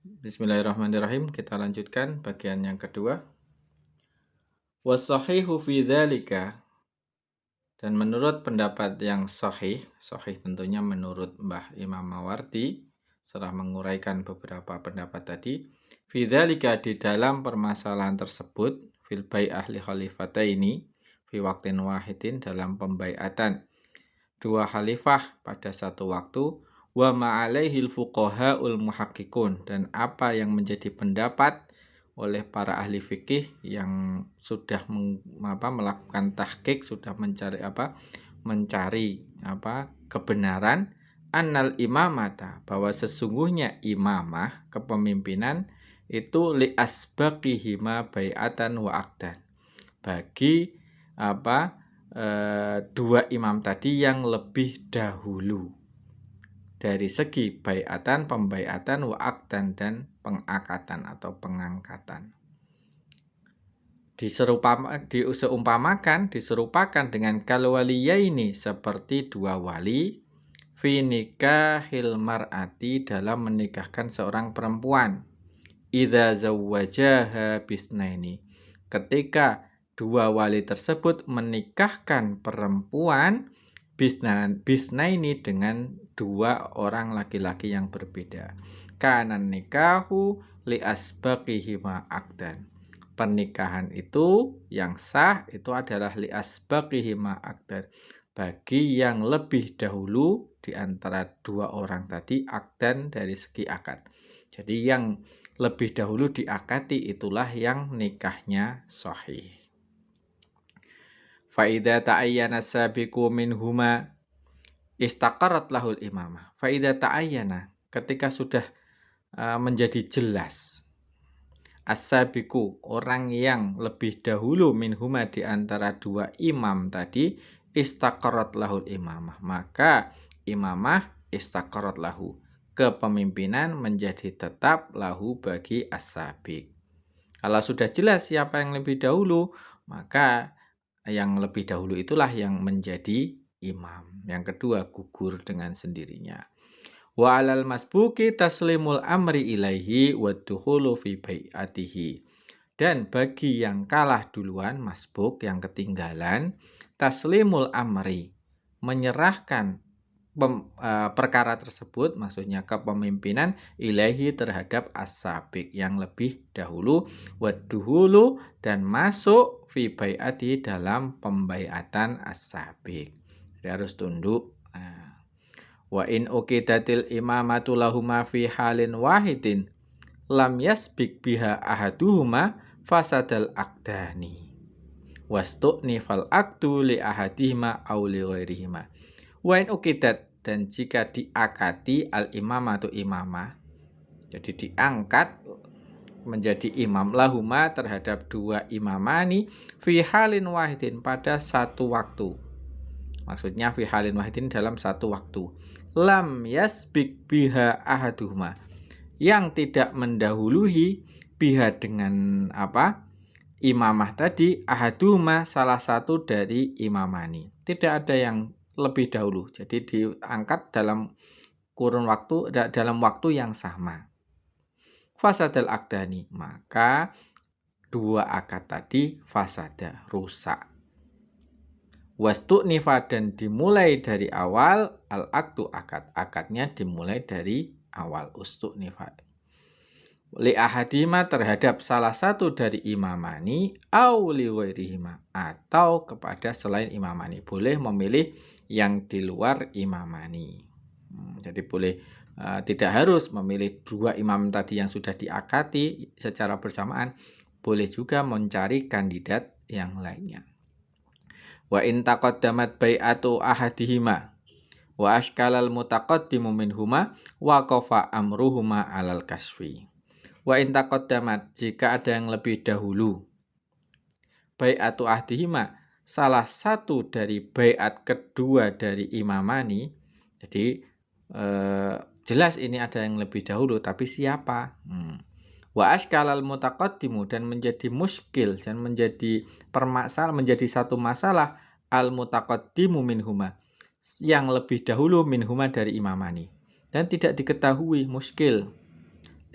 Bismillahirrahmanirrahim. Kita lanjutkan bagian yang kedua. Wasahihu fi dzalika, dan menurut pendapat yang sahih tentunya menurut Mbah Imam Mawardi setelah menguraikan beberapa pendapat tadi, fi dzalika di dalam permasalahan tersebut fil bai'ah li khalifataini fi waqtin wahidin dalam pembaiatan dua khalifah pada satu waktu, wa ma'alaihil fuqaha'ul muhaqqiqun, dan apa yang menjadi pendapat oleh para ahli fikih yang sudah melakukan tahqiq, sudah mencari kebenaran, annal imamata, bahwa sesungguhnya imamah, kepemimpinan itu li asbaqihima bai'atan wa aqdan, bagi dua imam tadi yang lebih dahulu dari segi bai'atan, pembai'atan, wa aqdan, dan pengakatan atau pengangkatan. Diserupakan dengan kalwaliyaini, seperti dua wali, fi nikahil mar'ati, dalam menikahkan seorang perempuan, idza zawwajaha bitsnaini, ketika dua wali tersebut menikahkan perempuan bisnaini, dengan dua orang laki-laki yang berbeda. Kanan nikahu li asbaqihima aqdan, pernikahan itu yang sah itu adalah li asbaqihima aqdan, bagi yang lebih dahulu di antara dua orang tadi, aqdan dari segi akad. Jadi yang lebih dahulu diakati itulah yang nikahnya sahih. Fa'idha ta'ayyana sabiqu minhuma istaqarrat lahul imamah. Fa'idha ta'ayyana, ketika sudah menjadi jelas, as-sabiqu, orang yang lebih dahulu minhuma, di antara dua imam tadi, istaqarrat lahul imamah, maka imamah istaqarrat lahu, kepemimpinan menjadi tetap lahu bagi as-sabiq. Kalau sudah jelas siapa yang lebih dahulu, maka yang lebih dahulu itulah yang menjadi imam. Yang kedua gugur dengan sendirinya. Wa alal masbuki taslimul amri ilaihi wa dukhulu fi bai'atihi. Dan bagi yang kalah duluan, masbuk, yang ketinggalan, taslimul amri, menyerahkan perkara tersebut, maksudnya kepemimpinan, ilaihi, terhadap as-sabiq, yang lebih dahulu, waduhulu, dan masuk fi bai'ati, dalam pembaiatan as-sabiq. Jadi harus tunduk. Wa in uqidatil imamatu lahuma fi halin wahidin lam yasbik biha ahaduhuma fasadal aqdani wastu'nifal aqdu li ahadihima aw li ghairihima. Wa in uqidat, dan jika diakati al imamatu imamah, jadi diangkat menjadi imam, lahuma, terhadap dua imamani, fi halin wahidin, pada satu waktu. Maksudnya fi halin wahidin, dalam satu waktu. Lam yasbik biha ahaduhuma, yang tidak mendahului biha, dengan imamah tadi, ahaduhuma, salah satu dari imamani. Tidak ada yang lebih dahulu, jadi diangkat dalam kurun waktu, dalam waktu yang sama. Fasadal aqdani, maka dua akad tadi fasada, rusak. Wastu'nifa, dan dimulai dari awal, al-aqdu, akadnya dimulai dari awal, ustu'nifa. Li ahadima, terhadap salah satu dari imamani, au li ghairihima, atau kepada selain imamani. Boleh memilih yang di luar imamani. Jadi boleh, tidak harus memilih dua imam tadi yang sudah diakati secara bersamaan. Boleh juga mencari kandidat yang lainnya. Wa in taqaddamat bai'atu ahadihima wa ashkalal mutaqaddimu minhuma waqafa amruhuma alal kasfi. Wa in taqaddamat, jika ada yang lebih dahulu, bai'atu ahdihima, salah satu dari bai'at kedua dari imamani. Jadi jelas ini ada yang lebih dahulu, tapi siapa? Wa ashkalal mutaqaddimu, dan menjadi muskil, dan menjadi menjadi satu masalah, al mutaqaddimu minhuma, yang lebih dahulu, minhuma, dari imamani, dan tidak diketahui, muskil,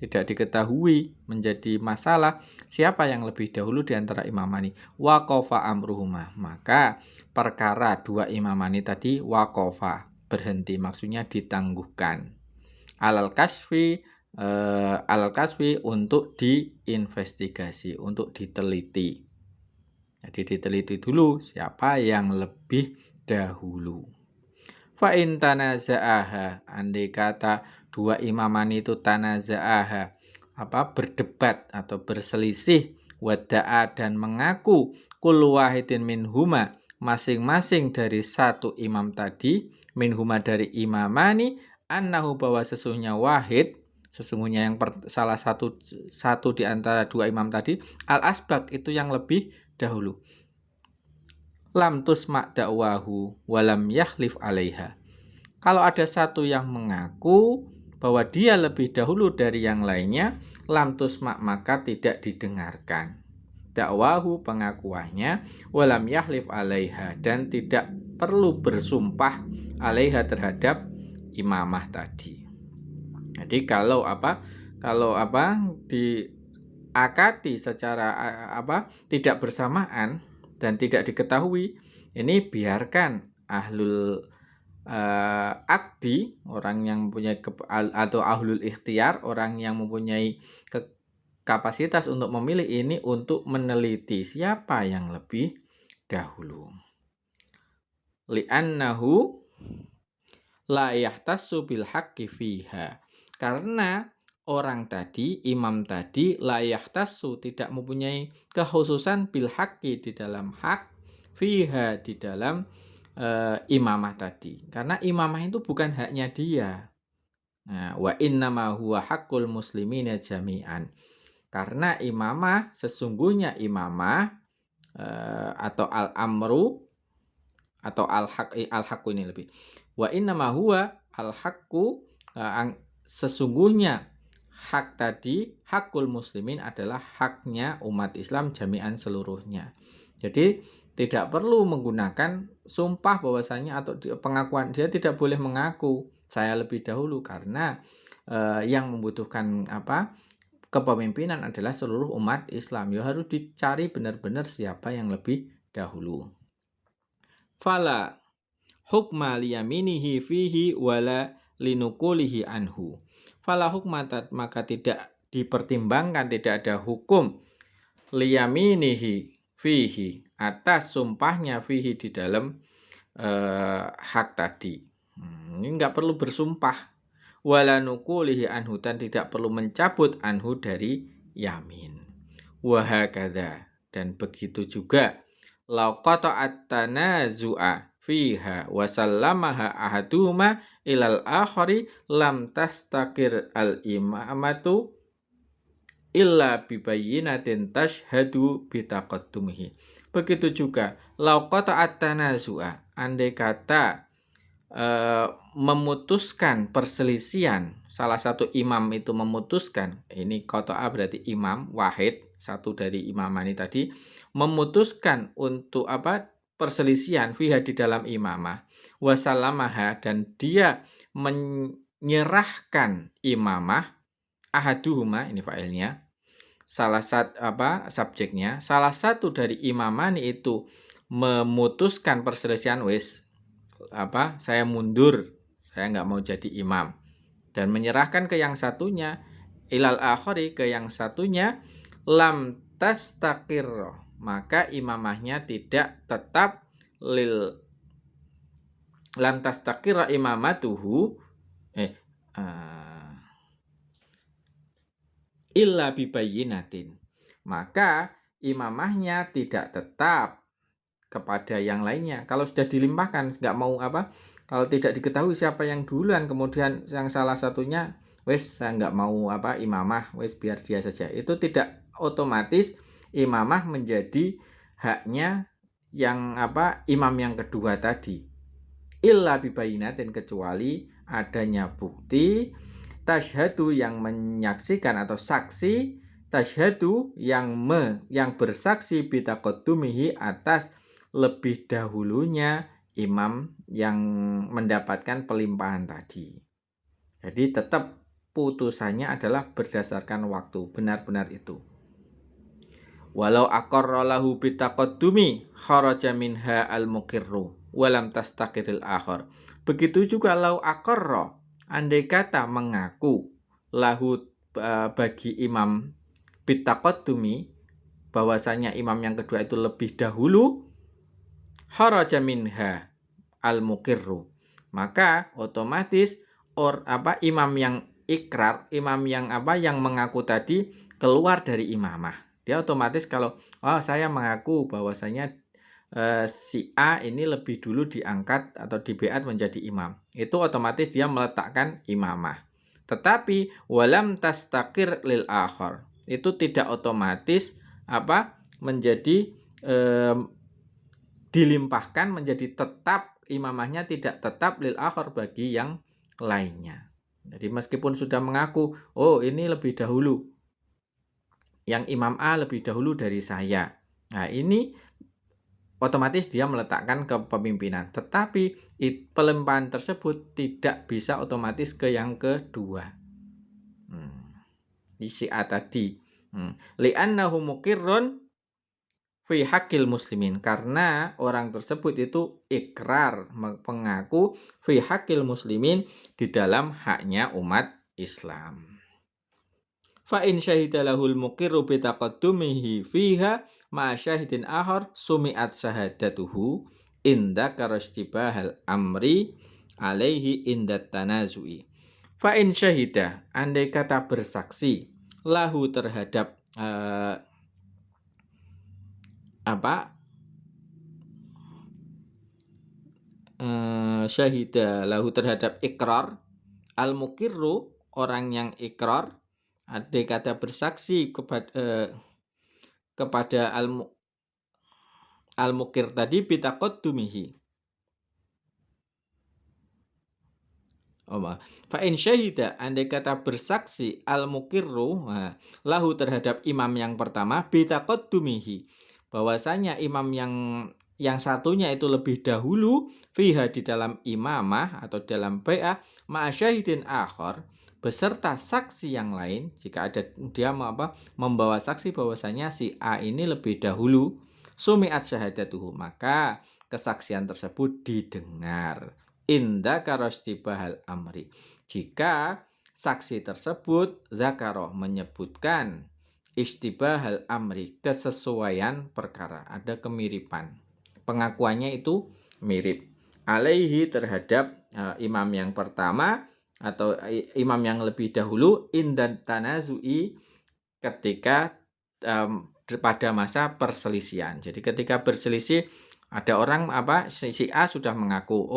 tidak diketahui menjadi masalah siapa yang lebih dahulu di antara imamani. Waqafa amruhuma, maka perkara dua imamani tadi waqafa, berhenti, maksudnya ditangguhkan. Alal kasfi untuk diinvestigasi, untuk diteliti. Jadi diteliti dulu siapa yang lebih dahulu. Fa in tanaza'aha, andai kata dua imamani itu tanaza'aha, berdebat atau berselisih, wada'a dan mengaku, kul wahidin minhuma, masing-masing dari satu imam tadi, minhuma dari imamani, annahu, bahwa sesungguhnya wahid, sesungguhnya yang salah satu di antara dua imam tadi, al asbaq, itu yang lebih dahulu. Lam tusma' da'wahu walam yahlif alaiha. Kalau ada satu yang mengaku bahwa dia lebih dahulu dari yang lainnya, lam tusma', maka tidak didengarkan dakwahu, pengakuannya, walam yahlif alaiha, dan tidak perlu bersumpah alaiha, terhadap imamah tadi. Jadi kalau diakati secara tidak bersamaan dan tidak diketahui, ini biarkan ahlul akdi, orang yang mempunyai atau ahlul ikhtiar, orang yang mempunyai kapasitas untuk memilih ini, untuk meneliti siapa yang lebih dahulu. Li'annahu la yahtassu bil haqqi fiha, karena orang tadi, imam tadi, la yahtassu, tidak mempunyai kekhususan bil haqqi, di dalam hak, fiha, di dalam imamah tadi. Karena imamah itu bukan haknya dia. Nah, wa innama huwa haqqul muslimina jami'an. Karena imamah, sesungguhnya imamah atau al-amru atau al-haqqu ini lebih. Wa innama huwa al-haqqu, sesungguhnya hak tadi, hakul muslimin, adalah haknya umat Islam jami'an, seluruhnya. Jadi tidak perlu menggunakan sumpah bahwasanya atau pengakuan, dia tidak boleh mengaku saya lebih dahulu, karena yang membutuhkan kepemimpinan adalah seluruh umat Islam. Ya harus dicari benar-benar siapa yang lebih dahulu. Fala hukma liyaminihi fihi wala linukulihi anhu. Fala hukma, maka tidak dipertimbangkan, tidak ada hukum liyaminihi fihi, atas sumpahnya, fihi, di dalam hak tadi. Ini enggak perlu bersumpah. Wala nukulihi anhu, dan tidak perlu mencabut anhu, dari yamin. Wahakadha, dan begitu juga, lau qata'at tanazu'a fiha wa sallamaha ahaduhuma ilal akhari lam tastaqir al imamatu illa bibayyinatin tashhadu bitaqaddumihi. Begitu juga lau qata'at tanazu'a, andai kata memutuskan perselisihan, salah satu imam itu memutuskan, ini qata'a berarti imam wahid, satu dari imamani tadi, memutuskan untuk perselisihan fiha, di dalam imamah, wasallamaha, dan dia menyerahkan imamah, ahaduhuma, ini failnya, salah satu subjeknya, salah satu dari imamani itu memutuskan perselisihan, saya mundur, saya nggak mau jadi imam, dan menyerahkan ke yang satunya, ilal akhari, ke yang satunya, lam tastaqir, maka imamahnya tidak tetap, lam tastaqir imamatuhu illa bibayyinatin, maka imamahnya tidak tetap kepada yang lainnya. Kalau sudah dilimpahkan, nggak mau kalau tidak diketahui siapa yang duluan, kemudian yang salah satunya, saya nggak mau imamah, biar dia saja, itu tidak otomatis imamah menjadi haknya yang imam yang kedua tadi. Illa bibayinatin, kecuali adanya bukti, tashhadu, yang menyaksikan, atau saksi, tashhadu, yang bersaksi, bitaqaddumihi, atas lebih dahulunya imam yang mendapatkan pelimpahan tadi. Jadi tetap keputusannya adalah berdasarkan waktu, benar-benar itu. Walau aqarra lahu bitaqaddumi kharaja minha al-muqirru walam tastaqiril akhar. Begitu juga lau aqarra, andai kata mengaku lahu bagi imam bitaqaddumi, bahwasanya imam yang kedua itu lebih dahulu, kharaja minha al-muqirru, maka otomatis imam yang ikrar, imam yang yang mengaku tadi keluar dari imamah. Dia otomatis kalau saya mengaku bahwasanya si A ini lebih dulu diangkat atau dibeat menjadi imam, itu otomatis dia meletakkan imamah. Tetapi walam tastaqir lil akhar, itu tidak otomatis menjadi dilimpahkan menjadi tetap, imamahnya tidak tetap lil akhar bagi yang lainnya. Jadi meskipun sudah mengaku, ini lebih dahulu, yang imam A lebih dahulu dari saya. Nah, ini otomatis dia meletakkan kepemimpinan. Tetapi pelimpahan tersebut tidak bisa otomatis ke yang kedua. Di si A tadi. Li'annahu muqirrun fi haqqil muslimin, karena orang tersebut itu ikrar, mengaku fi haqqil muslimin, di dalam haknya umat Islam. Fa in syahida lahul muqirru bi taqaddumihi fiha ma syahidin akhar sumi'at syahadatuhu inda karastibahal amri alaihi inda tanazu'i. Fa in syahida, andai kata bersaksi, lahu terhadap syahida lahu terhadap ikrar, al-muqirru orang yang ikrar, andai kata bersaksi kepada al-muqir tadi bitaqaddumihi. Fa in syahida, andai kata bersaksi al-muqirru lahu terhadap imam yang pertama bitaqaddumihi, bahwasanya imam yang satunya itu lebih dahulu fiha di dalam imamah atau dalam bai'ah ma'asyahidin akhar, beserta saksi yang lain. Jika ada dia membawa saksi bahwasanya si A ini lebih dahulu, sumi'at syahadatuhu, maka kesaksian tersebut didengar inda karastibahal amri, jika saksi tersebut zakaroh menyebutkan istibahal amri, kesesuaian perkara, ada kemiripan, pengakuannya itu mirip, alaihi terhadap imam yang pertama atau imam yang lebih dahulu, indan tanazu'i, ketika pada masa perselisihan. Jadi ketika berselisih, ada orang si A sudah mengaku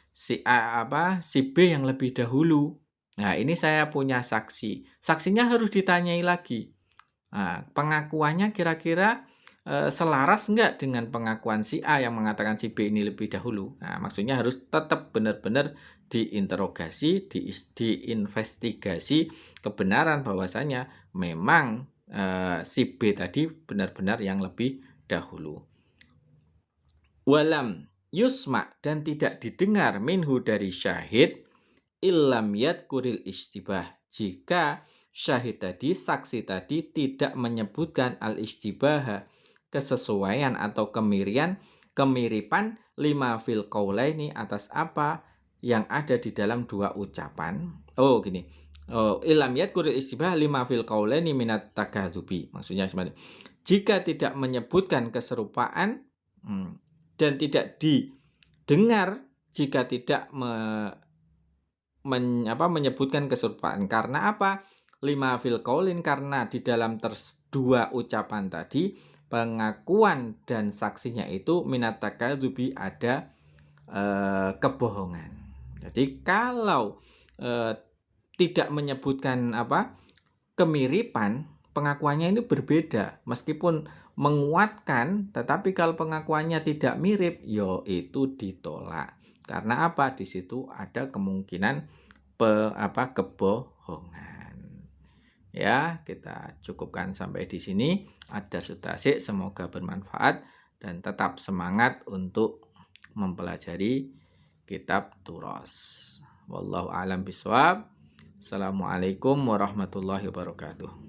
si A si B yang lebih dahulu. Nah, ini saya punya saksi. Saksinya harus ditanyai lagi. Nah, pengakuannya kira-kira selaras enggak dengan pengakuan si A yang mengatakan si B ini lebih dahulu. Nah, maksudnya harus tetap benar-benar diinterogasi, diinvestigasi kebenaran bahwasanya memang si B tadi benar-benar yang lebih dahulu. Walam yusma, dan tidak didengar minhu dari syahid, illam yadkuril istibah, jika syahid tadi, saksi tadi tidak menyebutkan al-istibah, kesesuaian atau kemiripan lima fil qaulaini, atas apa yang ada di dalam dua ucapan. Illam yadkuril istibah lima fil qaulaini minat takadzubi, maksudnya sebenarnya jika tidak menyebutkan keserupaan dan tidak didengar jika tidak menyebutkan keserupaan. Karena apa? Lima fil qaulin, karena di dalam dua ucapan tadi pengakuan dan saksinya itu minat takadzubi, ada kebohongan. Jadi kalau tidak menyebutkan kemiripan, pengakuannya ini berbeda, meskipun menguatkan, tetapi kalau pengakuannya tidak mirip, itu ditolak. Karena apa? Di situ ada kemungkinan kebohongan. Ya, kita cukupkan sampai di sini. Ada sutasik, semoga bermanfaat dan tetap semangat untuk mempelajari kitab Turas. Wallahu a'lam bishawab. Assalamualaikum warahmatullahi wabarakatuh.